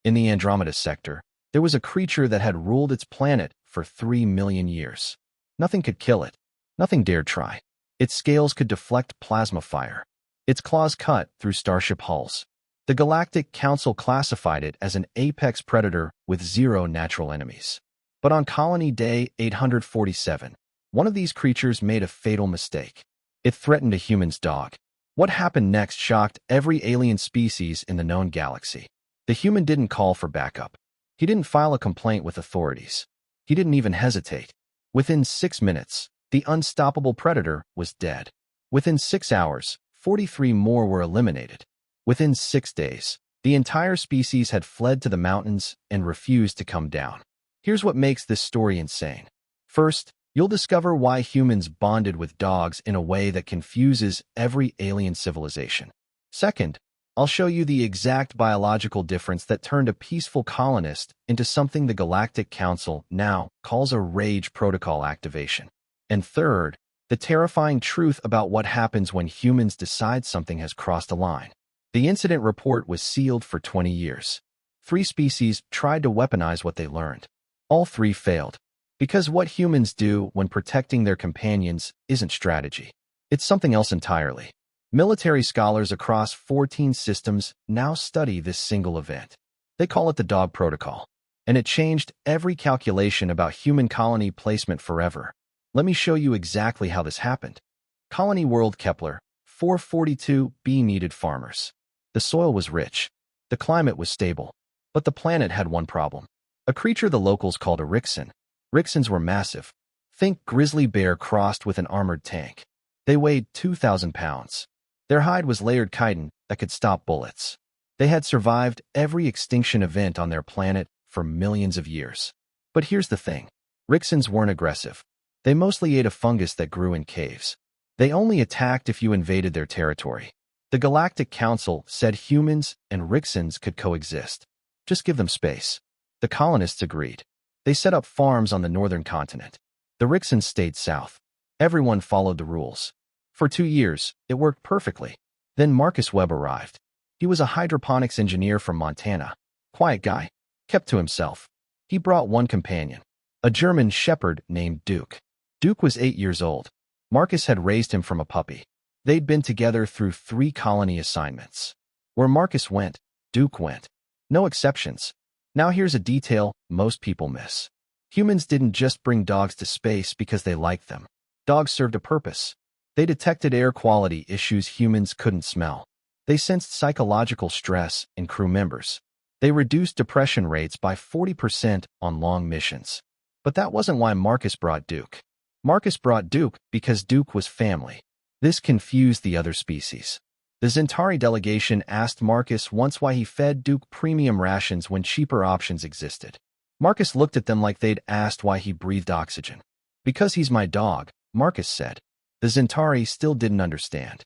In the Andromeda sector, there was a creature that had ruled its planet for 3 million years. Nothing could kill it. Nothing dared try. Its scales could deflect plasma fire. Its claws cut through starship hulls. The Galactic Council classified it as an apex predator with 0 natural enemies. But on Colony Day 847, one of these creatures made a fatal mistake. It threatened a human's dog. What happened next shocked every alien species in the known galaxy. The human didn't call for backup. He didn't file a complaint with authorities. He didn't even hesitate. Within 6 minutes, the unstoppable predator was dead. Within 6 hours, 43 more were eliminated. Within 6 days, the entire species had fled to the mountains and refused to come down. Here's what makes this story insane. First, you'll discover why humans bonded with dogs in a way that confuses every alien civilization. Second, I'll show you the exact biological difference that turned a peaceful colonist into something the Galactic Council now calls a rage protocol activation. And third, the terrifying truth about what happens when humans decide something has crossed a line. The incident report was sealed for 20 years. 3 species tried to weaponize what they learned. All 3 failed. Because what humans do when protecting their companions isn't strategy. It's something else entirely. Military scholars across 14 systems now study this single event. They call it the dog protocol. And it changed every calculation about human colony placement forever. Let me show you exactly how this happened. Colony World Kepler 442b needed farmers. The soil was rich. The climate was stable. But the planet had one problem. A creature the locals called a Rixon. Rixons were massive. Think grizzly bear crossed with an armored tank. They weighed 2,000 pounds. Their hide was layered chitin that could stop bullets. They had survived every extinction event on their planet for millions of years. But here's the thing. Rixons weren't aggressive. They mostly ate a fungus that grew in caves. They only attacked if you invaded their territory. The Galactic Council said humans and Rixons could coexist. Just give them space. The colonists agreed. They set up farms on the northern continent. The Rixons stayed south. Everyone followed the rules. For 2 years, it worked perfectly. Then Marcus Webb arrived. He was a hydroponics engineer from Montana. Quiet guy. Kept to himself. He brought one companion. A German shepherd named Duke. Duke was 8 years old. Marcus had raised him from a puppy. They'd been together through 3 colony assignments. Where Marcus went, Duke went. No exceptions. Now here's a detail most people miss. Humans didn't just bring dogs to space because they liked them. Dogs served a purpose. They detected air quality issues humans couldn't smell. They sensed psychological stress in crew members. They reduced depression rates by 40% on long missions. But that wasn't why Marcus brought Duke. Marcus brought Duke because Duke was family. This confused the other species. The Zentari delegation asked Marcus once why he fed Duke premium rations when cheaper options existed. Marcus looked at them like they'd asked why he breathed oxygen. Because he's my dog, Marcus said. The Zentari still didn't understand.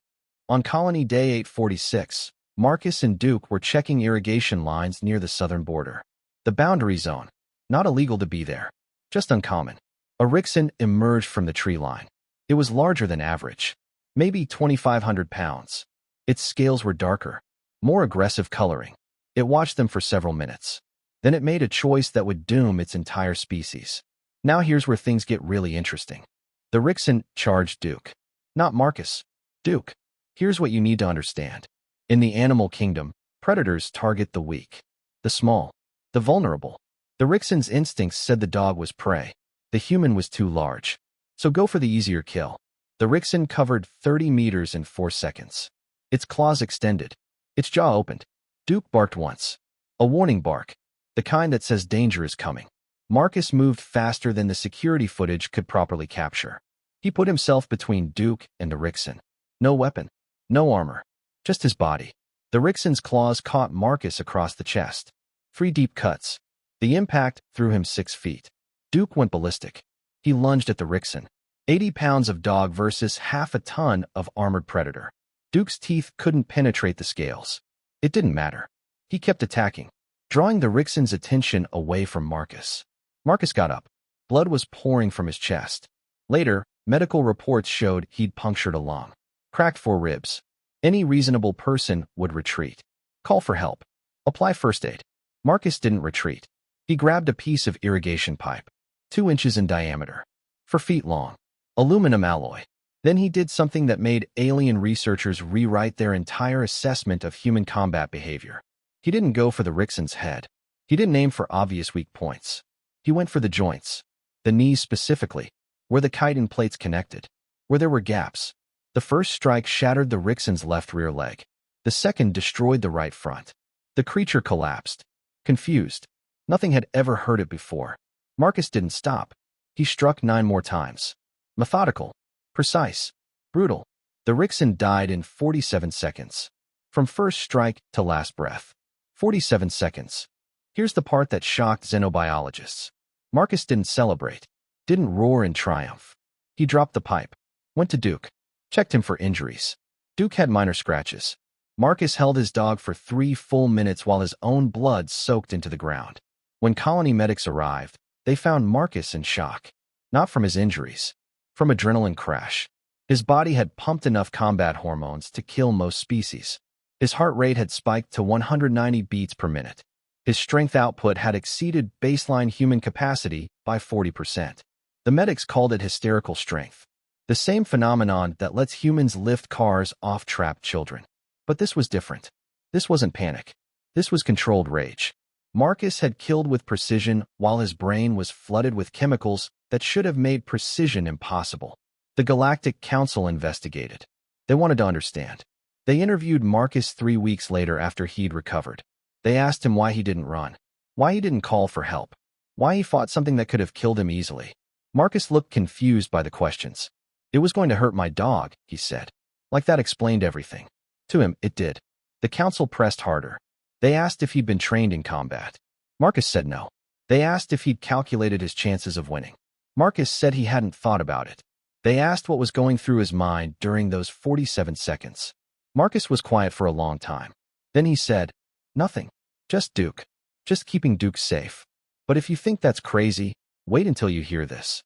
On Colony Day 846, Marcus and Duke were checking irrigation lines near the southern border. The boundary zone. Not illegal to be there. Just uncommon. A Rixon emerged from the tree line. It was larger than average. Maybe 2,500 pounds. Its scales were darker. More aggressive coloring. It watched them for several minutes. Then it made a choice that would doom its entire species. Now here's where things get really interesting. The Rixon charged Duke. Not Marcus. Duke. Here's what you need to understand. In the animal kingdom, predators target the weak, the small, the vulnerable. The Rixon's instincts said the dog was prey. The human was too large. So go for the easier kill. The Rixon covered 30 meters in 4 seconds. Its claws extended. Its jaw opened. Duke barked once. A warning bark. The kind that says danger is coming. Marcus moved faster than the security footage could properly capture. He put himself between Duke and the Rixon. No weapon. No armor. Just his body. The Rixon's claws caught Marcus across the chest. 3 deep cuts. The impact threw him 6 feet. Duke went ballistic. He lunged at the Rixon. 80 pounds of dog versus half a ton of armored predator. Duke's teeth couldn't penetrate the scales. It didn't matter. He kept attacking, drawing the Rixon's attention away from Marcus. Marcus got up. Blood was pouring from his chest. Later, medical reports showed he'd punctured a lung. Cracked 4 ribs. Any reasonable person would retreat. Call for help. Apply first aid. Marcus didn't retreat. He grabbed a piece of irrigation pipe, 2 inches in diameter, 4 feet long, aluminum alloy. Then he did something that made alien researchers rewrite their entire assessment of human combat behavior. He didn't go for the Rixon's head. He didn't aim for obvious weak points. He went for the joints, the knees specifically, where the chitin plates connected, where there were gaps. The first strike shattered the Rixon's left rear leg. The second destroyed the right front. The creature collapsed, confused. Nothing had ever hurt it before. Marcus didn't stop. He struck 9 more times. Methodical, precise, brutal. The Rixon died in 47 seconds. From first strike to last breath. 47 seconds. Here's the part that shocked xenobiologists. Marcus didn't celebrate, didn't roar in triumph. He dropped the pipe, went to Duke, checked him for injuries. Duke had minor scratches. Marcus held his dog for 3 full minutes while his own blood soaked into the ground. When colony medics arrived, they found Marcus in shock. Not from his injuries, from adrenaline crash. His body had pumped enough combat hormones to kill most species. His heart rate had spiked to 190 beats per minute. His strength output had exceeded baseline human capacity by 40%. The medics called it hysterical strength, the same phenomenon that lets humans lift cars off trapped children. But this was different. This wasn't panic. This was controlled rage. Marcus had killed with precision while his brain was flooded with chemicals that should have made precision impossible. The Galactic Council investigated. They wanted to understand. They interviewed Marcus 3 weeks later after he'd recovered. They asked him why he didn't run, why he didn't call for help, why he fought something that could have killed him easily. Marcus looked confused by the questions. It was going to hurt my dog, he said. Like that explained everything. To him, it did. The council pressed harder. They asked if he'd been trained in combat. Marcus said no. They asked if he'd calculated his chances of winning. Marcus said he hadn't thought about it. They asked what was going through his mind during those 47 seconds. Marcus was quiet for a long time. Then he said, "Nothing. Just Duke. Just keeping Duke safe. But if you think that's crazy, wait until you hear this."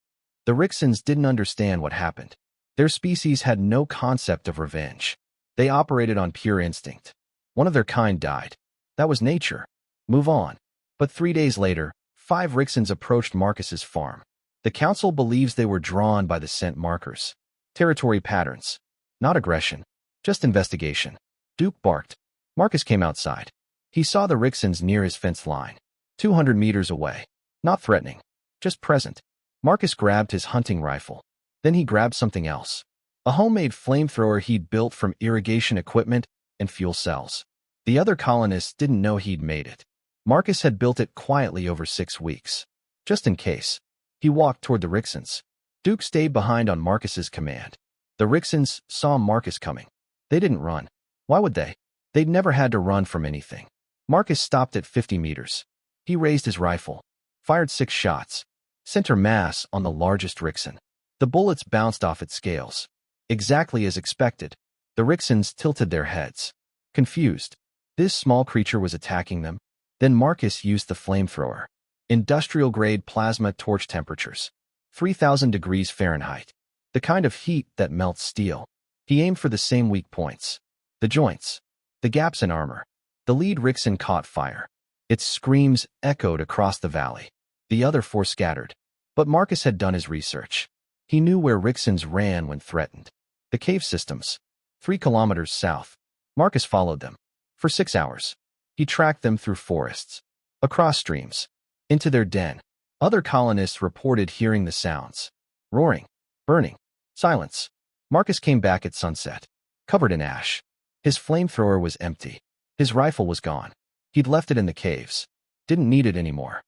The Rixons didn't understand what happened. Their species had no concept of revenge. They operated on pure instinct. One of their kind died. That was nature. Move on. But 3 days later, 5 Rixons approached Marcus's farm. The council believes they were drawn by the scent markers. Territory patterns. Not aggression. Just investigation. Duke barked. Marcus came outside. He saw the Rixons near his fence line, 200 meters away. Not threatening, just present. Marcus grabbed his hunting rifle. Then he grabbed something else. A homemade flamethrower he'd built from irrigation equipment and fuel cells. The other colonists didn't know he'd made it. Marcus had built it quietly over 6 weeks. Just in case. He walked toward the Rixons. Duke stayed behind on Marcus's command. The Rixons saw Marcus coming. They didn't run. Why would they? They'd never had to run from anything. Marcus stopped at 50 meters. He raised his rifle, fired 6 shots, center mass on the largest Rixon. The bullets bounced off its scales. Exactly as expected, the Rixons tilted their heads. Confused. This small creature was attacking them. Then Marcus used the flamethrower. Industrial-grade plasma torch temperatures. 3,000 degrees Fahrenheit. The kind of heat that melts steel. He aimed for the same weak points. The joints. The gaps in armor. The lead Rixon caught fire. Its screams echoed across the valley. The other 4 scattered. But Marcus had done his research. He knew where Rixons ran when threatened. The cave systems. 3 kilometers south. Marcus followed them. For 6 hours. He tracked them through forests. Across streams. Into their den. Other colonists reported hearing the sounds. Roaring. Burning. Silence. Marcus came back at sunset. Covered in ash. His flamethrower was empty. His rifle was gone. He'd left it in the caves. Didn't need it anymore.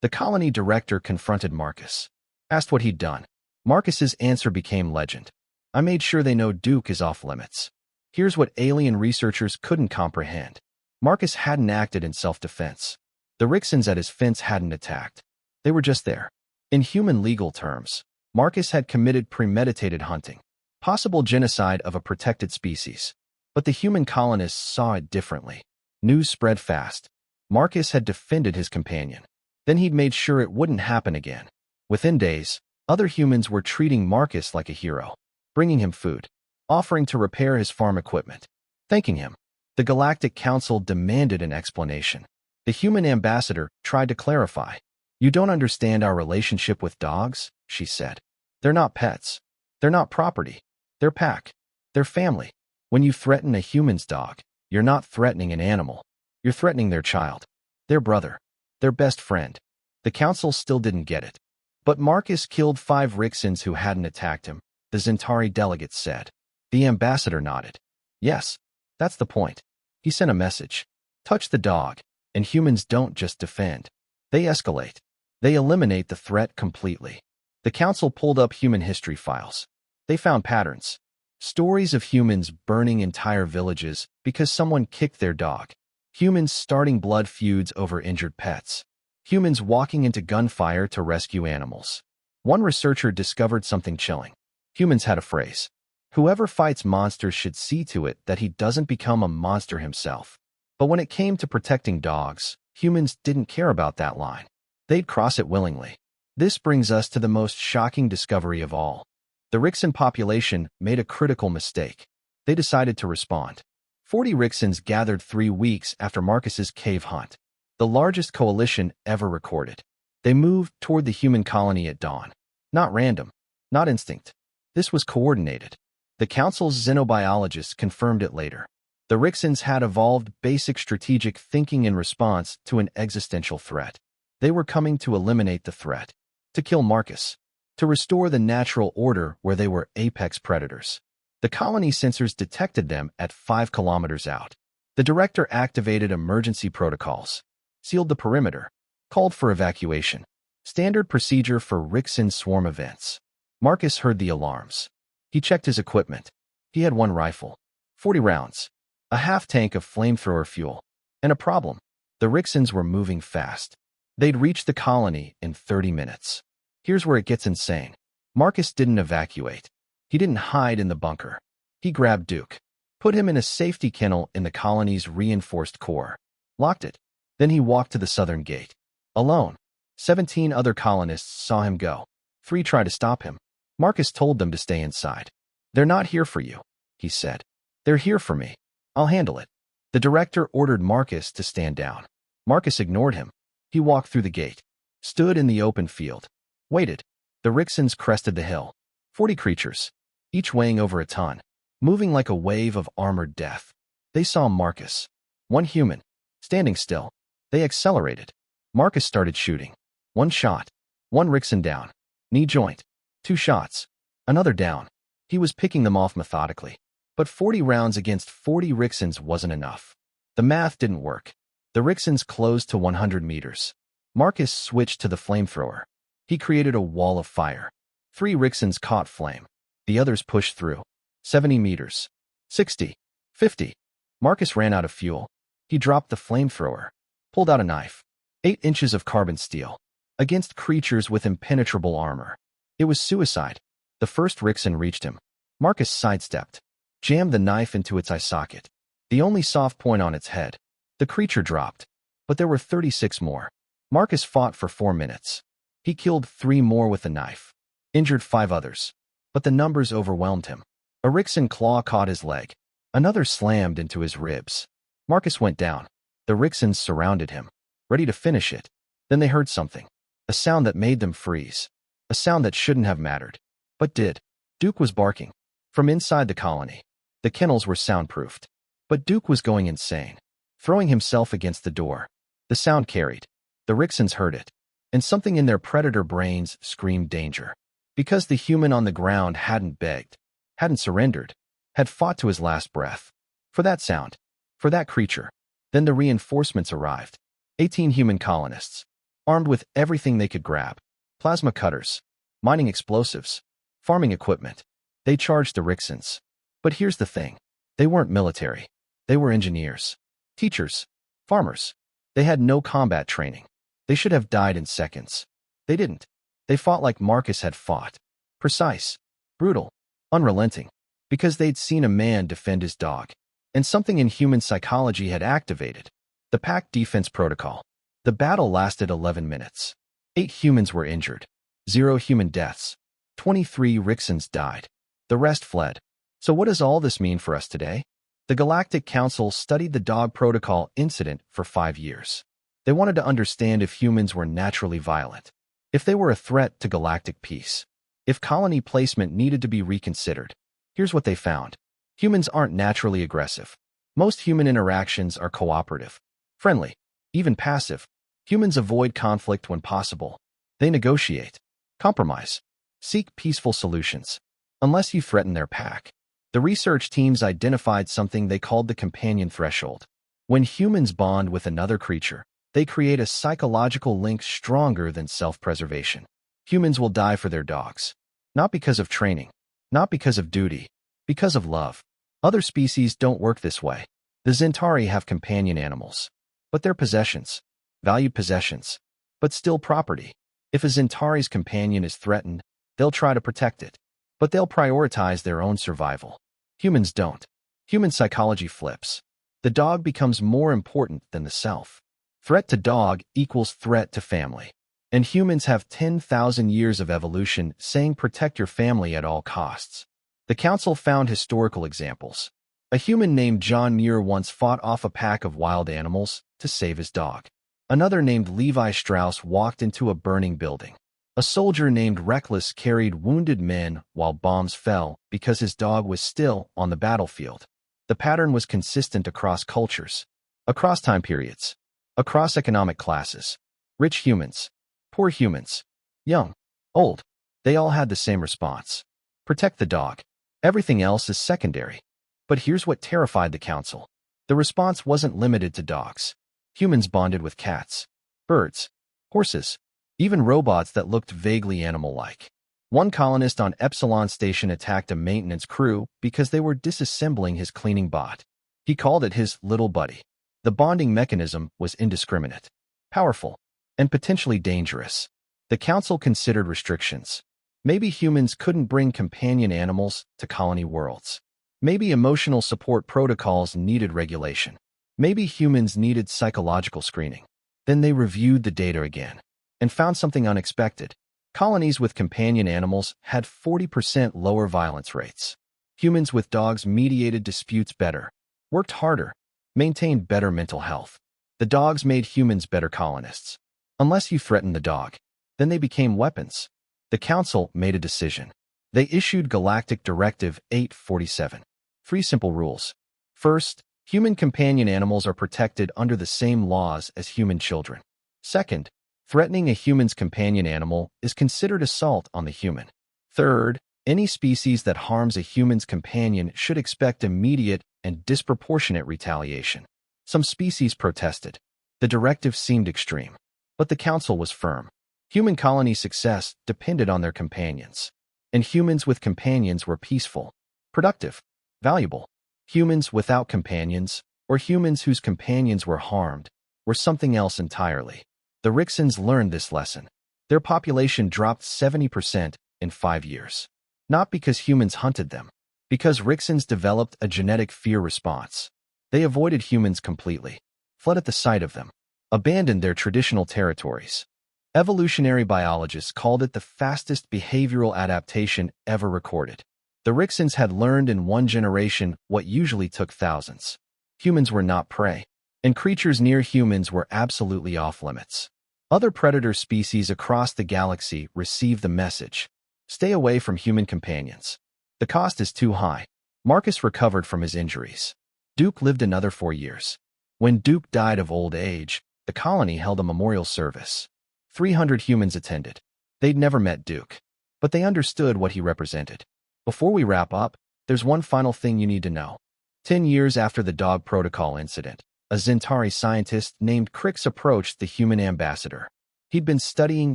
The colony director confronted Marcus. Asked what he'd done. Marcus's answer became legend. "I made sure they know Duke is off limits." Here's what alien researchers couldn't comprehend. Marcus hadn't acted in self-defense. The Rixons at his fence hadn't attacked. They were just there. In human legal terms, Marcus had committed premeditated hunting. Possible genocide of a protected species. But the human colonists saw it differently. News spread fast. Marcus had defended his companion. Then he'd made sure it wouldn't happen again. Within days, other humans were treating Marcus like a hero, bringing him food, offering to repair his farm equipment, thanking him. The Galactic Council demanded an explanation. The human ambassador tried to clarify. "You don't understand our relationship with dogs," she said. "They're not pets. They're not property. They're pack. They're family. When you threaten a human's dog, you're not threatening an animal. You're threatening their child, their brother, their best friend." The council still didn't get it. But Marcus killed 5 Rixons who hadn't attacked him, the Zentari delegates said. The ambassador nodded. "Yes, that's the point." He sent a message. "Touch the dog, and humans don't just defend. They escalate. They eliminate the threat completely." The council pulled up human history files. They found patterns. Stories of humans burning entire villages because someone kicked their dog. Humans starting blood feuds over injured pets. Humans walking into gunfire to rescue animals. One researcher discovered something chilling. Humans had a phrase. Whoever fights monsters should see to it that he doesn't become a monster himself. But when it came to protecting dogs, humans didn't care about that line. They'd cross it willingly. This brings us to the most shocking discovery of all. The Rixon population made a critical mistake. They decided to respond. 40 Rixons gathered 3 weeks after Marcus's cave hunt, the largest coalition ever recorded. They moved toward the human colony at dawn. Not random, not instinct. This was coordinated. The council's xenobiologists confirmed it later. The Rixons had evolved basic strategic thinking in response to an existential threat. They were coming to eliminate the threat, to kill Marcus, to restore the natural order where they were apex predators. The colony sensors detected them at 5 kilometers out. The director activated emergency protocols, sealed the perimeter, called for evacuation. Standard procedure for Rixon swarm events. Marcus heard the alarms. He checked his equipment. He had 1 rifle, 40 rounds, a half-tank of flamethrower fuel, and a problem. The Rixons were moving fast. They'd reach the colony in 30 minutes. Here's where it gets insane. Marcus didn't evacuate. He didn't hide in the bunker. He grabbed Duke, put him in a safety kennel in the colony's reinforced core, locked it. Then he walked to the southern gate. Alone. 17 other colonists saw him go. 3 tried to stop him. Marcus told them to stay inside. "They're not here for you," he said. "They're here for me. I'll handle it." The director ordered Marcus to stand down. Marcus ignored him. He walked through the gate, stood in the open field, waited. The Rixons crested the hill. 40 creatures, each weighing over a ton, moving like a wave of armored death. They saw Marcus, 1 human, standing still. They accelerated. Marcus started shooting. 1 shot. 1 Rixon down. Knee joint. 2 shots. Another down. He was picking them off methodically. But 40 rounds against 40 Rixons wasn't enough. The math didn't work. The Rixons closed to 100 meters. Marcus switched to the flamethrower. He created a wall of fire. 3 Rixons caught flame. The others pushed through. 70 meters. 60. 50. Marcus ran out of fuel. He dropped the flamethrower. Pulled out a knife. 8 inches of carbon steel. Against creatures with impenetrable armor. It was suicide. The first Rixon reached him. Marcus sidestepped. Jammed the knife into its eye socket. The only soft point on its head. The creature dropped. But there were 36 more. Marcus fought for 4 minutes. He killed 3 more with the knife. Injured 5 others. But the numbers overwhelmed him. A Rixon claw caught his leg. Another slammed into his ribs. Marcus went down. The Rixons surrounded him, ready to finish it. Then they heard something. A sound that made them freeze. A sound that shouldn't have mattered, but did. Duke was barking. From inside the colony. The kennels were soundproofed. But Duke was going insane, throwing himself against the door. The sound carried. The Rixons heard it. And something in their predator brains screamed danger. Because the human on the ground hadn't begged, hadn't surrendered, had fought to his last breath. For that sound. For that creature. Then the reinforcements arrived. 18 human colonists, armed with everything they could grab. Plasma cutters, mining explosives, farming equipment. They charged the Rixons. But here's the thing. They weren't military. They were engineers, teachers, farmers. They had no combat training. They should have died in seconds. They didn't. They fought like Marcus had fought. Precise, brutal, unrelenting. Because they'd seen a man defend his dog. And something in human psychology had activated. The pack defense protocol. The battle lasted 11 minutes. 8 humans were injured. 0 human deaths. 23 Rixons died. The rest fled. So what does all this mean for us today? The Galactic Council studied the dog protocol incident for 5 years. They wanted to understand if humans were naturally violent, if they were a threat to galactic peace, if colony placement needed to be reconsidered. Here's what they found. Humans aren't naturally aggressive. Most human interactions are cooperative, friendly, even passive. Humans avoid conflict when possible. They negotiate, compromise, seek peaceful solutions, unless you threaten their pack. The research teams identified something they called the companion threshold. When humans bond with another creature, they create a psychological link stronger than self-preservation. Humans will die for their dogs. Not because of training, not because of duty, because of love. Other species don't work this way. The Centauri have companion animals, but they're possessions, valued possessions, but still property. If a Centauri's companion is threatened, they'll try to protect it, but they'll prioritize their own survival. Humans don't. Human psychology flips. The dog becomes more important than the self. Threat to dog equals threat to family. And humans have 10,000 years of evolution saying protect your family at all costs. The council found historical examples. A human named John Muir once fought off a pack of wild animals to save his dog. Another named Levi Strauss walked into a burning building. A soldier named Reckless carried wounded men while bombs fell because his dog was still on the battlefield. The pattern was consistent across cultures, across time periods, across economic classes. Rich humans, poor humans, young, old, they all had the same response. Protect the dog. Everything else is secondary. But here's what terrified the council. The response wasn't limited to dogs. Humans bonded with cats, birds, horses, even robots that looked vaguely animal-like. One colonist on Epsilon Station attacked a maintenance crew because they were disassembling his cleaning bot. He called it his little buddy. The bonding mechanism was indiscriminate, powerful, and potentially dangerous. The council considered restrictions. Maybe humans couldn't bring companion animals to colony worlds. Maybe emotional support protocols needed regulation. Maybe humans needed psychological screening. Then they reviewed the data again and found something unexpected. Colonies with companion animals had 40% lower violence rates. Humans with dogs mediated disputes better, worked harder, maintained better mental health. The dogs made humans better colonists. Unless you threatened the dog, then they became weapons. The council made a decision. They issued Galactic Directive 847. 3 simple rules. First, human companion animals are protected under the same laws as human children. Second, threatening a human's companion animal is considered assault on the human. Third, any species that harms a human's companion should expect immediate and disproportionate retaliation. Some species protested. The directive seemed extreme, but the council was firm. Human colony success depended on their companions, and humans with companions were peaceful, productive, valuable. Humans without companions, or humans whose companions were harmed, were something else entirely. The Rixons learned this lesson. Their population dropped 70% in 5 years. Not because humans hunted them, because Rixons developed a genetic fear response. They avoided humans completely, fled at the sight of them, abandoned their traditional territories. Evolutionary biologists called it the fastest behavioral adaptation ever recorded. The Rixons had learned in one generation what usually took thousands. Humans were not prey, and creatures near humans were absolutely off-limits. Other predator species across the galaxy received the message. Stay away from human companions. The cost is too high. Marcus recovered from his injuries. Duke lived another 4 years. When Duke died of old age, the colony held a memorial service. 300 humans attended. They'd never met Duke, but they understood what he represented. Before we wrap up, there's one final thing you need to know. 10 years after the dog protocol incident, a Centauri scientist named Crix approached the human ambassador. He'd been studying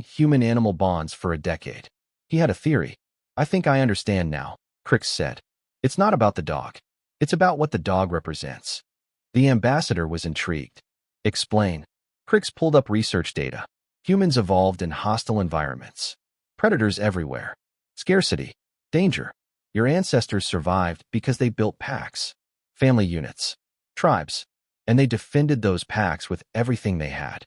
human-animal bonds for a decade. He had a theory. I think I understand now, Crix said. It's not about the dog. It's about what the dog represents. The ambassador was intrigued. Explain. Crix pulled up research data. Humans evolved in hostile environments. Predators everywhere. Scarcity. Danger. Your ancestors survived because they built packs, family units, tribes, and they defended those packs with everything they had.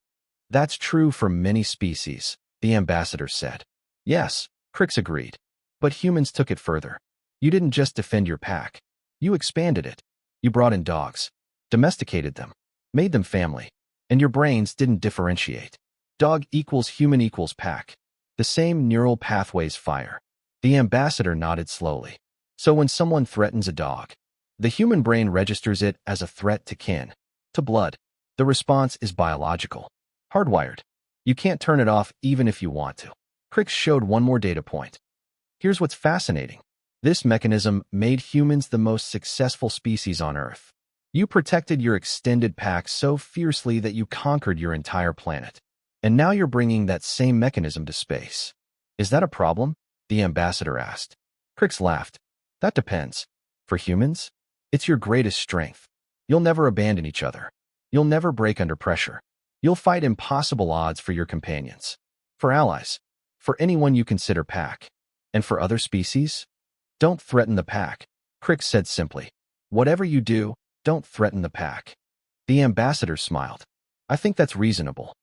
That's true for many species, the ambassador said. Yes, Crix agreed. But humans took it further. You didn't just defend your pack. You expanded it. You brought in dogs, domesticated them, made them family. and your brains didn't differentiate. Dog equals human equals pack. The same neural pathways fire. The ambassador nodded slowly. So when someone threatens a dog, the human brain registers it as a threat to kin, to blood. The response is biological. Hardwired. You can't turn it off even if you want to. Crix showed one more data point. Here's what's fascinating. This mechanism made humans the most successful species on Earth. You protected your extended pack so fiercely that you conquered your entire planet. And now you're bringing that same mechanism to space. Is that a problem? The ambassador asked. Crix laughed. That depends. For humans, it's your greatest strength. You'll never abandon each other. You'll never break under pressure. You'll fight impossible odds for your companions. For allies. For anyone you consider pack. And for other species? Don't threaten the pack, Crix said simply. Whatever you do, don't threaten the pack. The ambassador smiled. I think that's reasonable.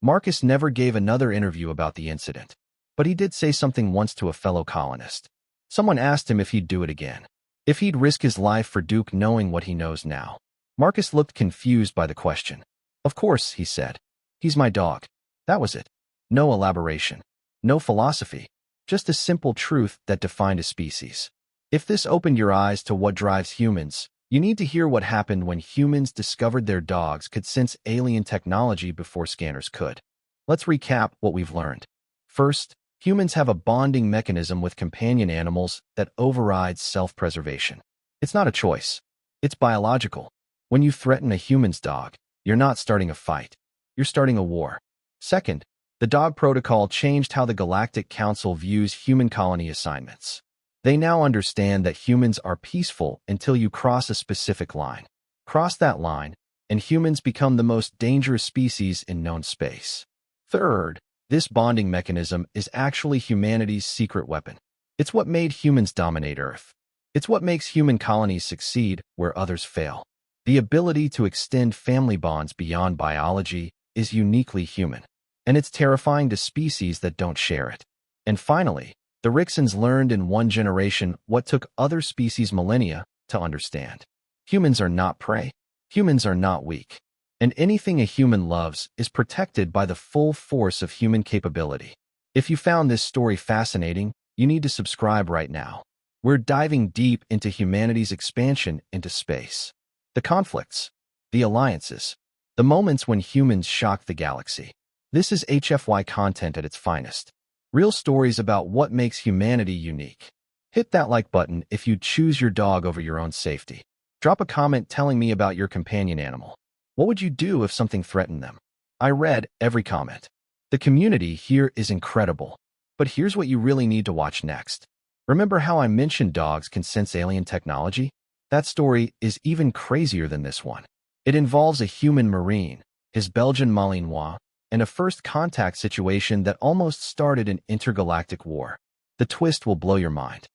Marcus never gave another interview about the incident, but he did say something once to a fellow colonist. Someone asked him if he'd do it again, if he'd risk his life for Duke knowing what he knows now. Marcus looked confused by the question. Of course, he said. He's my dog. That was it. No elaboration. No philosophy. Just a simple truth that defined a species. If this opened your eyes to what drives humans, you need to hear what happened when humans discovered their dogs could sense alien technology before scanners could. Let's recap what we've learned. First, humans have a bonding mechanism with companion animals that overrides self-preservation. It's not a choice. It's biological. When you threaten a human's dog, you're not starting a fight. You're starting a war. Second, the dog protocol changed how the Galactic Council views human colony assignments. They now understand that humans are peaceful until you cross a specific line. Cross that line, and humans become the most dangerous species in known space. Third, this bonding mechanism is actually humanity's secret weapon. It's what made humans dominate Earth. It's what makes human colonies succeed where others fail. The ability to extend family bonds beyond biology is uniquely human. And it's terrifying to species that don't share it. And finally, the Rixons learned in one generation what took other species millennia to understand. Humans are not prey. Humans are not weak. And anything a human loves is protected by the full force of human capability. If you found this story fascinating, you need to subscribe right now. We're diving deep into humanity's expansion into space. The conflicts, the alliances, the moments when humans shock the galaxy. This is HFY content at its finest. Real stories about what makes humanity unique. Hit that like button if you choose your dog over your own safety. Drop a comment telling me about your companion animal. What would you do if something threatened them? I read every comment. The community here is incredible. But here's what you really need to watch next. Remember how I mentioned dogs can sense alien technology? That story is even crazier than this one. It involves a human marine, his Belgian Malinois, and a first contact situation that almost started an intergalactic war. The twist will blow your mind.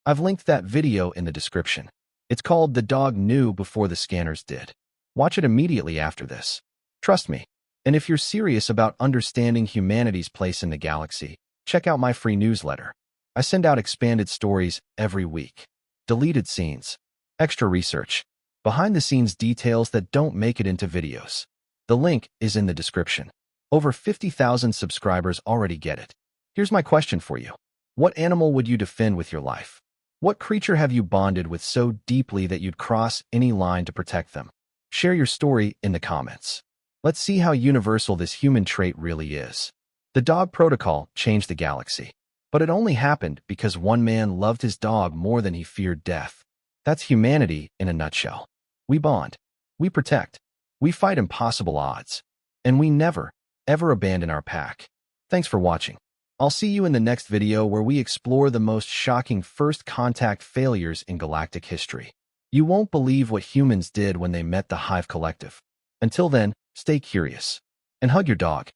I've linked that video in the description. It's called The Dog Knew Before the Scanners Did. Watch it immediately after this. Trust me. And if you're serious about understanding humanity's place in the galaxy, check out my free newsletter. I send out expanded stories every week. Deleted scenes, extra research, behind-the-scenes details that don't make it into videos. The link is in the description. Over 50,000 subscribers already get it. Here's my question for you. What animal would you defend with your life? What creature have you bonded with so deeply that you'd cross any line to protect them? Share your story in the comments. Let's see how universal this human trait really is. The dog protocol changed the galaxy. But it only happened because one man loved his dog more than he feared death. That's humanity in a nutshell. We bond. We protect. We fight impossible odds. And we never, ever abandon our pack. Thanks for watching. I'll see you in the next video where we explore the most shocking first contact failures in galactic history. You won't believe what humans did when they met the Hive Collective. Until then, stay curious and hug your dog.